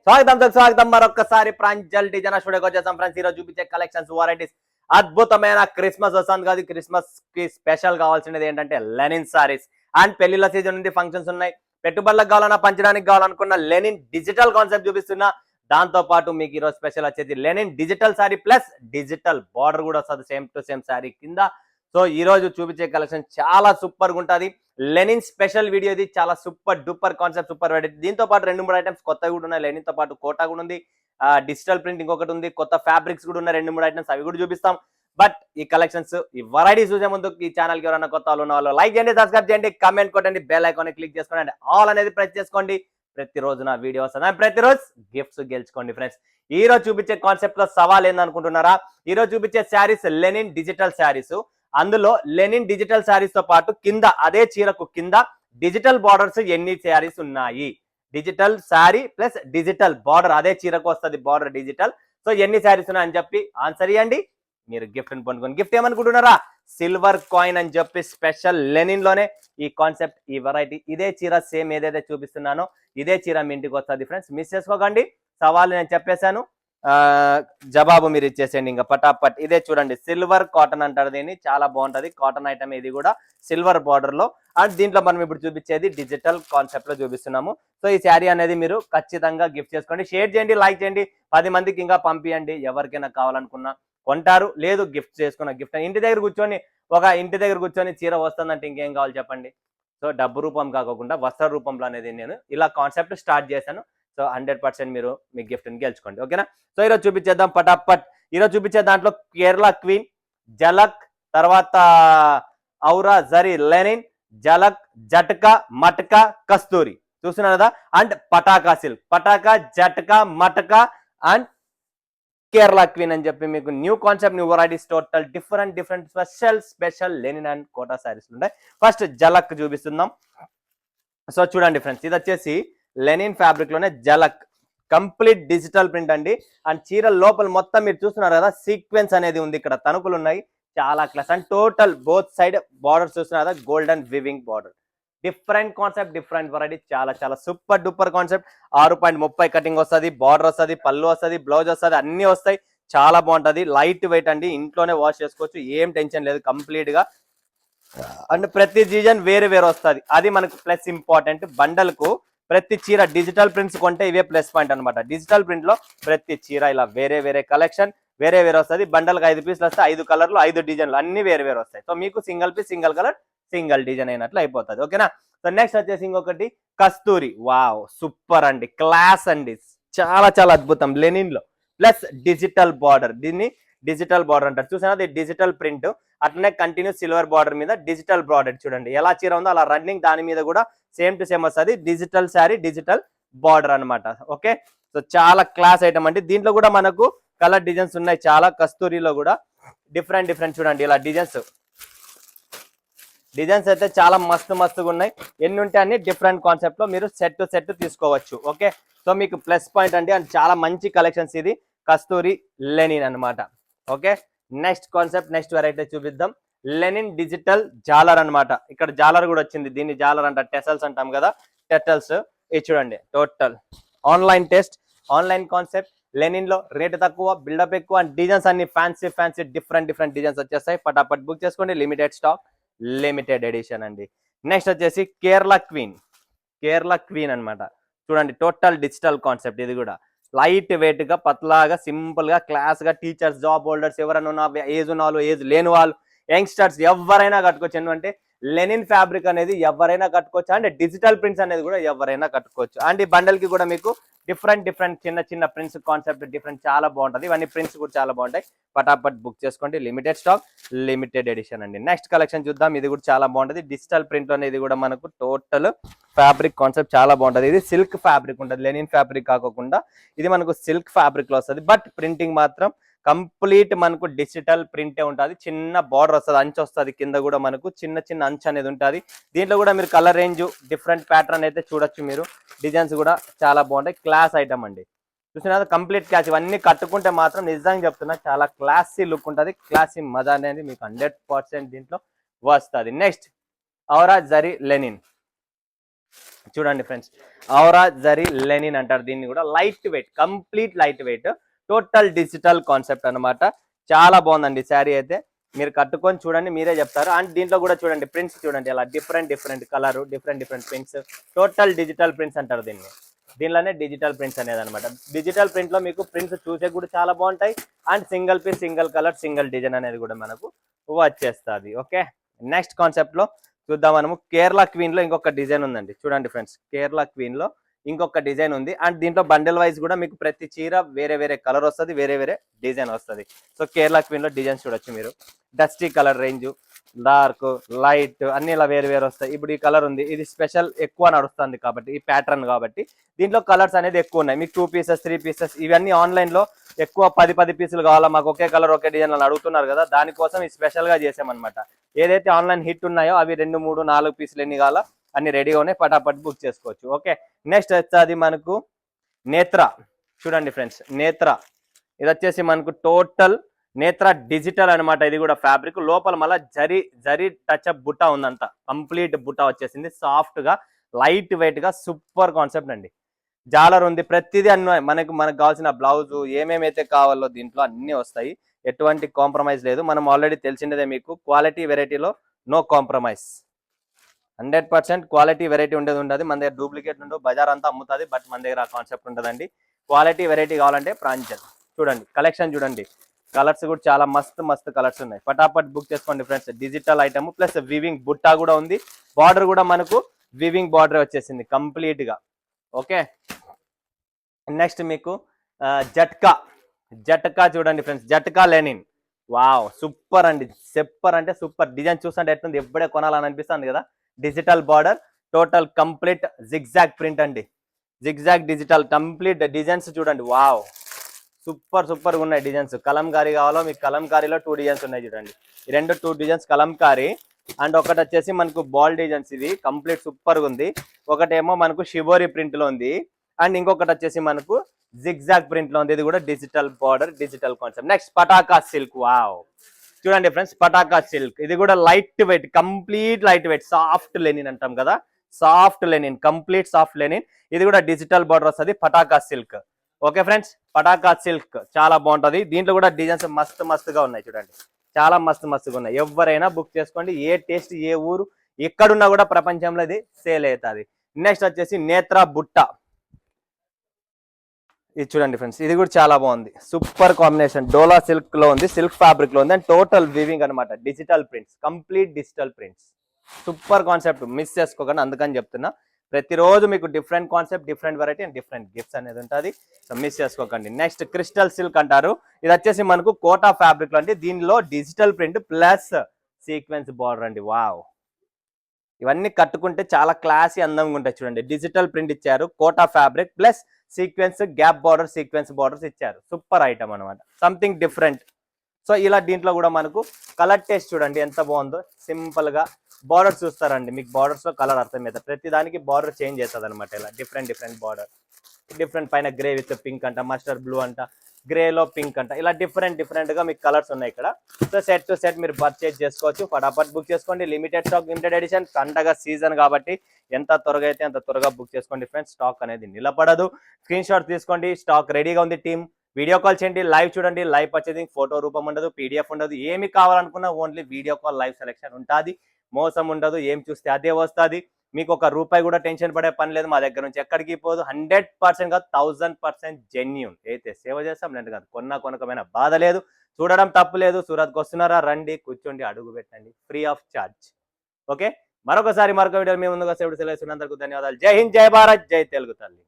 స్వాగతం మరొకసారి ప్రాంజల్ డిజైన్ స్టూడియోకి వచ్చేసాం ఫ్రెండ్స్. ఈరోజు చూపించే కలెక్షన్స్ వెరైటీస్ అద్భుతమైన క్రిస్మస్ వస్తుంది కాదు. క్రిస్మస్ కి స్పెషల్ కావాల్సినది ఏంటంటే లెనిన్ సారీస్. అండ్ పెళ్లిళ్ళ సీజన్ ఉంది, ఫంక్షన్స్ ఉన్నాయి, పెట్టుబడులకు కావాలన్నా పంచడానికి కావాలనుకున్న లెనిన్ డిజిటల్ కాన్సెప్ట్ చూపిస్తున్నా. దాంతో పాటు మీకు ఈరోజు స్పెషల్ వచ్చేది Lenin digital sorry plus digital border కూడా వస్తుంది సేమ్ టు సేమ్ సారీ కింద. సో ఈ రోజు చూపించే కలెక్షన్ చాలా సూపర్ గా ఉంటుంది. లెనిన్ స్పెషల్ వీడియో ఇది, చాలా super duper concept, super variety. దీంతో పాటు 2-3 ఐటమ్స్ కొత్తగా కూడా ఉన్నాయి. లెనిన్ తో పాటు కోటా కూడా ఉంది, డిజిటల్ ప్రింట్ ఇంకొకటి ఉంది, కొత్త ఫ్యాబ్రిక్స్ కూడా ఉన్నాయి. 2-3 ఐటమ్స్ అవి కూడా చూపిస్తాం. బట్ ఈ కలెక్షన్స్ ఈ వెరైటీస్ చూసే ముందు ఈ ఛానల్ కి ఎవరైనా కొత్త వాళ్ళు ఉన్న వాళ్ళు లైక్ చేయండి, సబ్స్క్రైబ్ చేయండి, కామెంట్ కొట్టండి, బెల్ ఐకాన్ క్లిక్ చేసుకోండి, ఆల్ అనేది ప్రెస్ చేసుకోండి. ప్రతిరోజు నా వీడియో వస్తుంది, ప్రతిరోజు గిఫ్ట్స్ గెలుచుకోండి ఫ్రెండ్స్. ఈ రోజు చూపించే కాన్సెప్ట్ లో సవాల్ ఏందనుకుంటున్నారా? ఈ రోజు చూపించే శారీస్ లెనిన్ డిజిటల్ శారీస్. అందులో లెనిన్ డిజిటల్ శారీస్ తో పాటు కింద అదే చీరకు కింద డిజిటల్ బార్డర్స్ ఎన్ని శారీస్ ఉన్నాయి, digital sari plus digital border అదే చీరకు వస్తుంది బార్డర్ డిజిటల్. సో ఎన్ని శారీస్ ఉన్నాయని చెప్పి ఆన్సర్ ఇవ్వండి, మీరు గిఫ్ట్ పొందుకోండి. గిఫ్ట్ ఏమనుకుంటున్నారా? సిల్వర్ కాయిన్ అని చెప్పి స్పెషల్ లెనిన్ లోనే ఈ కాన్సెప్ట్, ఈ వెరైటీ. ఇదే చీర సేమ్ ఏదైతే చూపిస్తున్నానో ఇదే చీర మీ ఇంటికి వస్తుంది ఫ్రెండ్స్. మిస్ చేసుకోకండి. సవాల్ నేను చెప్పేశాను, జవాబు మీరు ఇచ్చేసేయండి ఇంకా పటాపట్. ఇదే చూడండి, సిల్వర్ కాటన్ అంటారు దీన్ని, చాలా బాగుంటది కాటన్ ఐటమ్ ఇది కూడా, సిల్వర్ బార్డర్ లో. అండ్ దీంట్లో మనం ఇప్పుడు చూపించేది డిజిటల్ కాన్సెప్ట్ లో చూపిస్తున్నాము. సో ఈ శారీ అనేది మీరు ఖచ్చితంగా గిఫ్ట్ చేసుకోండి. షేర్ చేయండి, లైక్ చేయండి, 10 మందికి ఇంకా పంపియండి. ఎవరికైనా కావాలనుకున్నా కొంటారు, లేదు గిఫ్ట్ చేసుకున్న గిఫ్ట్. ఇంటి దగ్గర కూర్చొని చీర వస్తుందంటే ఇంకేం కావాలి చెప్పండి. సో డబ్బు రూపం కాకుండా వస్త్ర రూపంలో అనేది నేను ఇలా కాన్సెప్ట్ స్టార్ట్ చేశాను. సో 100% మీరు మీ గిఫ్ట్ ని గెలుచుకోండి, ఓకేనా? సో ఈరోజు చూపించేద్దాం పటాపట్. ఈరోజు చూపించే దాంట్లో కేరళ క్వీన్, జలక్, తర్వాత ఔరా జరీ లెనిన్, జలక్, జటకా, మటకా, కస్తూరి చూస్తున్నారు కదా. అండ్ పటాకా సిల్క్, పటాకా, జటకా, మటకా అండ్ కేరళ క్వీన్ అని చెప్పి మీకు new concept, new varieties, total different special linen and Kota saris ఉంటాయి. ఫస్ట్ జలక్ చూపిస్తున్నాం. సో చూడండి ఫ్రెండ్స్, ఇది వచ్చేసి లెనిన్ ఫ్యాబ్రిక్ లోనే జలక్, కంప్లీట్ డిజిటల్ ప్రింట్ అండి. అండ్ చీర లోపల మొత్తం మీరు చూస్తున్నారు కదా, సీక్వెన్స్ అనేది ఉంది, ఇక్కడ తణుకులు ఉన్నాయి, చాలా class. And total both side borders చూస్తున్నారు కదా, golden weaving border. Different concept, different variety, చాలా సూపర్ డూపర్ కాన్సెప్ట్. 6.30 కటింగ్ వస్తుంది, బార్డర్ వస్తుంది, పళ్ళు వస్తుంది, బ్లౌజ్ వస్తుంది, అన్ని వస్తాయి. చాలా బాగుంటది, లైట్ వెయిట్ అండి, ఇంట్లోనే వాష్ చేసుకోవచ్చు, ఏం టెన్షన్ లేదు కంప్లీట్ గా. అండ్ ప్రతి డిజైన్ వేరే వస్తుంది, అది మనకు ప్లస్ ఇంపార్టెంట్. బండల్ కు ప్రతి చీర డిజిటల్ ప్రింట్స్ కొంటే ఇవే ప్లస్ పాయింట్ అనమాట. డిజిటల్ ప్రింట్ లో ప్రతి చీర ఇలా వేరే కలెక్షన్ వేరే వస్తుంది. బండల్కి 5 పీసులు వస్తాయి, 5 కలర్లు, 5 డిజైన్లు, అన్ని వేరే వస్తాయి. సో మీకు single piece, single colour, single design అయినట్లు అయిపోతుంది, ఓకేనా? సో నెక్స్ట్ వచ్చేసి ఇంకొకటి కస్తూరి. వావ్, సూపర్ అండి, క్లాస్ అండి, చాలా అద్భుతం. లెనిన్ లో ప్లస్ డిజిటల్ బార్డర్, దీన్ని డిజిటల్ బార్డర్ అంటారు. చూసారా, అది డిజిటల్ ప్రింట్, అట్లనే కంటిన్యూ సిల్వర్ బార్డర్ మీద డిజిటల్ బార్డర్. చూడండి ఎలా చీర ఉందో అలా రన్నింగ్, దాని మీద కూడా సేమ్ టు సేమ్ వస్తుంది. డిజిటల్ శారీ, డిజిటల్ బార్డర్ అనమాట, ఓకే? సో చాలా క్లాస్ ఐటమ్ అండి. దీంట్లో కూడా మనకు కలర్ డిజైన్స్ ఉన్నాయి చాలా. కస్తూరిలో కూడా డిఫరెంట్ చూడండి, ఇలా డిజైన్స్ అయితే చాలా మస్తుగా ఉన్నాయి. ఎన్ని ఉంటే అన్ని డిఫరెంట్ కాన్సెప్ట్ లో మీరు సెట్ తీసుకోవచ్చు, ఓకే? సో మీకు ప్లస్ పాయింట్ అండి. అండ్ చాలా మంచి కలెక్షన్స్, ఇది కస్తూరి లెనిన్ అన్నమాట, okay? Next concept, next variety చూపిద్దాం. లెనిన్ డిజిటల్ జాలర్ అన్నమాట. ఇక్కడ జాలర్ కూడా వచ్చింది, దీన్ని జాలర్ అంట, టెసల్స్ అంటాం కదా, టెటల్స్. ఇది చూడండి, total online test, online concept. Linen లో రేట్ తక్కువ, బిల్డప్ ఎక్కువ, అండ్ డిజైన్స్ అన్ని ఫ్యాన్సీ డిఫరెంట్ డిజైన్స్ వచ్చేస్తాయి. పటాపట్ బుక్ చేసుకోండి, లిమిటెడ్ స్టాక్, లిమిటెడ్ ఎడిషన్ అండి. నెక్స్ట్ వచ్చేసి కేరళ క్వీన్ అన్నమాట. చూడండి, టోటల్ డిజిటల్ కాన్సెప్ట్. ఇది కూడా లైట్ వెయిట్ గా, పతలాగా, సింపుల్ గా, క్లాస్ గా, టీచర్స్, జాబ్ హోల్డర్స్, ఎవరైనా ఉన్న ఏజ్ ఉన్న వాళ్ళు, ఏజ్ లేని వాళ్ళు, యంగ్స్టర్స్ ఎవరైనా కట్టుకోవచ్చు. ఎందుకంటే లెనిన్ ఫ్యాబ్రిక్ అనేది ఎవరైనా కట్టుకోవచ్చు, అండ్ డిజిటల్ ప్రింట్స్ అనేది కూడా ఎవరైనా కట్టుకోవచ్చు. అండ్ ఈ బండల్ కి కూడా మీకు డిఫరెంట్ చిన్న ప్రింట్స్ కాన్సెప్ట్ డిఫరెంట్, చాలా బాగుంటది. ఇవన్నీ ప్రింట్స్ కూడా చాలా బాగుంటాయి. పటాపట్ బుక్ చేసుకోండి, లిమిటెడ్ స్టాక్, లిమిటెడ్ ఎడిషన్ అండి. నెక్స్ట్ కలెక్షన్ చూద్దాం. ఇది కూడా చాలా బాగుంటది, డిజిటల్ ప్రింట్ లోనే. ఇది కూడా మనకు టోటల్ ఫ్యాబ్రిక్ కాన్సెప్ట్ చాలా బాగుంటది. ఇది సిల్క్ ఫ్యాబ్రిక్ ఉంటుంది, లెనిన్ ఫ్యాబ్రిక్ కాకుండా ఇది మనకు సిల్క్ ఫ్యాబ్రిక్ లో వస్తుంది. బట్ ప్రింటింగ్ మాత్రం కంప్లీట్ మనకు డిజిటల్ ప్రింటే ఉంటుంది. చిన్న బార్డర్ వస్తుంది, అంచు వస్తుంది, కింద కూడా మనకు చిన్న అంచు అనేది ఉంటుంది. దీంట్లో కూడా మీరు కలర్ రేంజ్, డిఫరెంట్ ప్యాటర్న్ అయితే చూడొచ్చు మీరు. డిజైన్స్ కూడా చాలా బాగుంటాయి, క్లాస్ ఐటమ్ అండి. చూసినా కంప్లీట్ క్లాస్. ఇవన్నీ కట్టుకుంటే మాత్రం నిజంగా చెప్తున్నా చాలా క్లాసీ లుక్ ఉంటుంది, క్లాసీ మజా అనేది మీకు 100% దీంట్లో వస్తుంది. నెక్స్ట్ ఔరా జరీ లెనిన్. చూడండి ఫ్రెండ్స్, ఔరా జరీ లెనిన్ అంటారు దీన్ని కూడా. Light weight, complete light weight, total digital concept అన్నమాట. చాలా బాగుందండి శారీ అయితే. మీరు కట్టుకొని చూడండి, మీరే చెప్తారు. అండ్ దీంట్లో కూడా చూడండి ప్రింట్స్ చూడండి, అలా different colour, different prints, total digital prints అంటారు దీన్ని. దీనిలోనే డిజిటల్ ప్రింట్స్ అనేది అనమాట. డిజిటల్ ప్రింట్ లో మీకు ప్రింట్స్ చూసే కూడా చాలా బాగుంటాయి. And single piece, single colour, single design అనేది కూడా మనకు వచ్చేస్తుంది. ఓకే, నెక్స్ట్ కాన్సెప్ట్ లో చూద్దాం మనము. కేరళ క్వీన్ లో ఇంకొక డిజైన్ ఉందండి. చూడండి ఫ్రెండ్స్, కేరళ క్వీన్ లో ఇంకొక డిజైన్ ఉంది. అండ్ దీంట్లో బండిల్ వైజ్ కూడా మీకు ప్రతి చీర వేరే కలర్ వస్తుంది, వేరే డిజైన్ వస్తుంది. సో కేరళ క్వీన్ లో డిజైన్స్ చూడొచ్చు మీరు. Dusty colour range, dark, light అన్ని ఇలా వేరు వస్తాయి. ఇప్పుడు ఈ కలర్ ఉంది, ఇది స్పెషల్ ఎక్కువ నడుస్తుంది కాబట్టి, ఈ ప్యాటర్న్ కాబట్టి దీంట్లో కలర్స్ అనేది ఎక్కువ ఉన్నాయి. మీకు 2 పీసెస్ 3 పీసెస్ ఇవన్నీ ఆన్లైన్ లో ఎక్కువ 10 పీసులు కావాలా మాకు, ఒకే కలర్ ఒకే డిజైన్ అని అడుగుతున్నారు కదా, దానికోసం ఈ స్పెషల్ గా చేసామన్నమాట. ఏదైతే ఆన్లైన్ హిట్ ఉన్నాయో అవి 2, 3, 4 పీసులు ఎన్ని కావాలా అన్ని రెడీగా ఉన్నాయి, పటాపట్ బుక్ చేసుకోవచ్చు. ఓకే, నెక్స్ట్ వచ్చేది మనకు నేత్ర. చూడండి ఫ్రెండ్స్, నేత్ర ఇది వచ్చేసి మనకు టోటల్ నేత్ర డిజిటల్ అనమాట. ఇది కూడా ఫ్యాబ్రిక్ లోపల మళ్ళీ జరీ టచ్ అప్ బుట్ట ఉందంట. కంప్లీట్ బుట్ట వచ్చేసింది, సాఫ్ట్ గా లైట్ వెయిట్ గా సూపర్ కాన్సెప్ట్ అండి. జాలర్ ఉంది, ప్రతిదీ అన్ని మనకు కావాల్సిన బ్లౌజ్ ఏమేమైతే కావాలో దీంట్లో అన్ని వస్తాయి. ఎటువంటి కాంప్రమైజ్ లేదు. మనం ఆల్రెడీ తెలిసిందే మీకు, క్వాలిటీ వెరైటీలో నో కాంప్రమైజ్. 100% క్వాలిటీ వెరైటీ ఉండేది ఉండదు. మన దగ్గర డూప్లికేట్ ఉండదు, బజార్ అంతా అమ్ముతుంది, బట్ మన దగ్గర ఆ కాన్సెప్ట్ ఉండదండి. క్వాలిటీ వెరైటీ కావాలంటే ప్రాంజల్. చూడండి కలెక్షన్ చూడండి, కలర్స్ కూడా చాలా మస్తు కలర్స్ ఉన్నాయి. పటాపట్ బుక్ చేసుకోండి friends. Digital item plus weaving బుట్టా కూడా ఉంది. బార్డర్ కూడా మనకు వివింగ్ బార్డర్ వచ్చేసింది కంప్లీట్ గా. ఓకే, నెక్స్ట్ మీకు జట్కా చూడండి ఫ్రెండ్స్, జట్కా లెనిన్. వావ్, సూపర్ అండి, సూపర్ అంటే సూపర్. డిజైన్ చూస్తుంటే ఎట్లుంది, ఎప్పుడే కొనాలని అనిపిస్తుంది కదా. Digital border, total complete zigzag print అండి. జిగ్జాగ్ డిజిటల్ కంప్లీట్ డిజైన్స్ చూడండి. వావ్, సూపర్ ఉన్నాయి డిజైన్స్. కలంకారీ కావాలో మీకు, కలంకారీలో 2 డిజైన్స్ ఉన్నాయి చూడండి. ఈ 2 డిజైన్స్ కలంకారీ. అండ్ ఒకటి వచ్చేసి మనకు బాల్ డిజైన్స్, ఇది కంప్లీట్ సూపర్ గా ఉంది. ఒకటేమో మనకు షిబోరి ప్రింట్ లో ఉంది. అండ్ ఇంకొకటి వచ్చేసి మనకు జిగ్జాగ్ ప్రింట్ లో ఉంది. ఇది కూడా digital border, digital concept. Next Pataka silk. Wow, చూడండి ఫ్రెండ్స్, పటాకా సిల్క్. ఇది కూడా light weight, complete light weight, soft Lenin అంటాం కదా, soft Lenin, complete soft Lenin. ఇది కూడా డిజిటల్ బార్డర్ వస్తుంది, Pataka silk. Okay friends, Pataka silk చాలా బాగుంటది. దీంట్లో కూడా డిజైన్స్ మస్తుగా ఉన్నాయి చూడండి, చాలా మస్తుగా ఉన్నాయి. ఎవరైనా బుక్ చేసుకోండి. ఏ టేస్ట్, ఏ ఊరు, ఎక్కడున్నా కూడా ప్రపంచంలో ఇది సేల్ అవుతుంది. నెక్స్ట్ వచ్చేసి నేత్ర బుట్ట. ఇది చూడండి ఫ్రెండ్స్, ఇది కూడా చాలా బాగుంది. సూపర్ కాంబినేషన్, డోలా సిల్క్ లో ఉంది, సిల్క్ ఫ్యాబ్రిక్ లో ఉంది. అండ్ టోటల్ వీవింగ్ అనమాట, digital prints, complete digital prints. Super concept, miss చేసుకోకండి. అందుకని చెప్తున్నా, ప్రతిరోజు మీకు different concept, different variety and different gifts అనేది ఉంటుంది. సో మిస్ చేసుకోకండి. నెక్స్ట్ క్రిస్టల్ సిల్క్ అంటారు. ఇది వచ్చేసి మనకు కోటా ఫ్యాబ్రిక్ లో అండి. దీనిలో digital print plus sequence border అండి. వావ్, ఇవన్నీ కట్టుకుంటే చాలా క్లాసీ, అందంగా ఉంటాయి చూడండి. డిజిటల్ ప్రింట్ ఇచ్చారు, Kota fabric plus sequence, gap border, sequence borders ఇచ్చారు. సూపర్ ఐటమ్ అనమాట, సంథింగ్ డిఫరెంట్. సో ఇలా దీంట్లో కూడా మనకు కలర్ టేస్ట్ చూడండి ఎంత బాగుందో. సింపుల్ గా బార్డర్స్ చూస్తారండి, మీకు బార్డర్స్ లో కలర్ అర్థమవుతుంది. ప్రతి దానికి బార్డర్ చేంజ్ అవుతుంది అనమాట. ఇలా డిఫరెంట్ బార్డర్, డిఫరెంట్ పైన గ్రే విత్ పింక్ అంట, మస్టర్డ్ బ్లూ అంట, గ్రేలో పింక్ అంట, ఇలా డిఫరెంట్ గా మీకు కలర్స్ ఉన్నాయి ఇక్కడ. సో సెట్ టు సెట్ మీరు పర్చేజ్ చేసుకోవచ్చు. ఫటాఫట్ బుక్ చేసుకోండి. లిమిటెడ్ స్టాక్, లిమిటెడ్ ఎడిషన్, పండగ సీజన్ కాబట్టి ఎంత త్వరగా అయితే అంత త్వరగా బుక్ చేసుకోండి ఫ్రెండ్స్. స్టాక్ అనేది నిలబడదు. స్క్రీన్ షాట్ తీసుకోండి, స్టాక్ రెడీగా ఉంది. టీమ్ వీడియో కాల్ చేయండి, లైవ్ చూడండి. లైవ్ పర్చేసింగ్ ఫోటో రూపం ఉండదు, పీడిఎఫ్ ఉండదు, ఏమి కావాలనుకున్నా only video call live selection ఉంటుంది. మోసం ఉండదు, ఏం చూస్తే అదే వస్తుంది. మీకు ₹1 కూడా టెన్షన్ పడే పని లేదు. మా దగ్గర నుంచి ఎక్కడికి పోదు. 100% కాదు, 1000% జెన్యూన్. అయితే సేవ చేస్తాం, లేదు కాదు, కొనకమైన బాధ లేదు. చూడడం తప్పు లేదు. సూరత్కి వస్తున్నారా, రండి, కూర్చోండి, అడుగు పెట్టండి, ఫ్రీ ఆఫ్ చార్జ్. ఓకే, మరొక వీడియో మీ ముందుగా సేవడు సెలవుస్తున్నందుకు ధన్యవాదాలు. జై హింద్, జై భారత్, జై తెలుగు తల్లి.